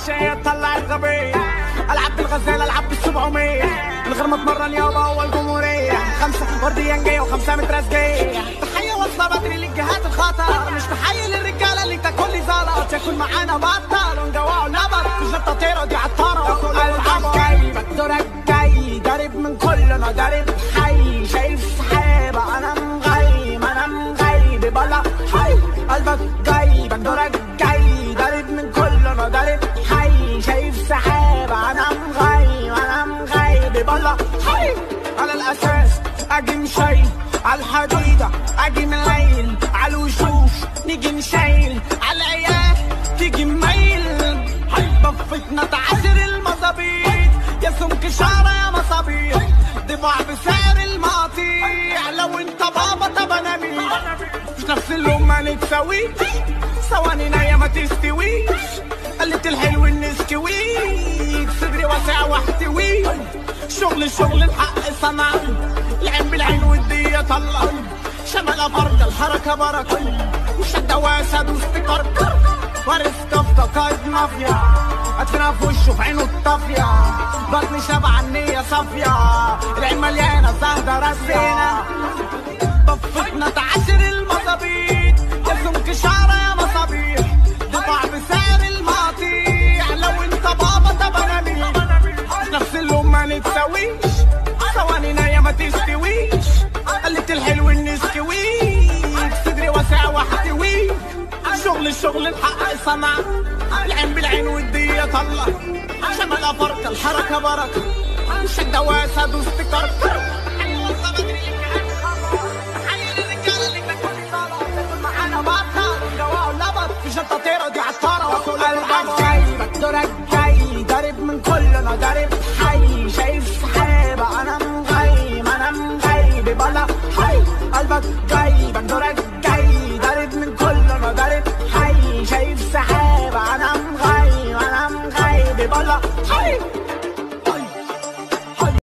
الشاي طلع الغبية، العب بالغزالة العب بال700 من غير ما اتمرن يابا هو الجمهورية. 5 ورديانجية و5 مترازجية. تحية واصلة بدري للجهات الخطر، مش تحية للرجالة اللي تاكل لي زلط. ياكل معانا بطل ونجوعه لبط، مش التطيرة دي عطارة. العب جاي دورك جاي، ضارب من كلنا ضارب حي. شايف سحابة انا مغيب انا مغيب بلا حي. قلبك جاي دورك جاي، ضارب من كلنا ضارب حي. شايف سحابة انا مغيب بلا حي. على الاساس اجي مشيل، على الحديدة اجي مليل، على الوشوش نيجي نشيل، على العيال تيجي مميل. بفتنا تعاشر المظابيط، يا سمك شعرة يا مصابيح. دفاع بسعر المقاطيع، لو انت بابا طب انا مين؟ مش نفس اللون ما نتساويش، ثواني نايا ما تستويش. قلت الحلو النسكويك، صدري واسع واحتوي. شغل الحق صنعي، العين بالعين والدية طلع. شمال فرد الحركة بركة، وشدة واسد واستكركر. وارث كفتة قائد مافيا، ادفنا في وشه في عينه الطافية. بطني شبع النية صافية، العين مليانة زهدة رسينا. بفتنا تعاشر المظابيط، يا سمك شعرة يا مصابيح. دفع بسعر المقاطيع، لو انت بابا طب انا مين؟ مش نفس اللون ما نتساويش، ثواني نايا ما تستويش. قلت الحلو النسكويك، صدري واسع واحتوي. شغل الحق صنع، العين بالعين والدية طلع. شمال افرق الحركة بركة، شدة واسد واستكركر. التطيرة دي عطارة. قلبك جاي دورك جاي، ضارب من كلنا ضارب حي. شايف سحابة انا مغيب بلا حي. قلبك جاي دورك جاي، ضارب من كلنا ضارب حي. شايف سحابة انا مغيب بلا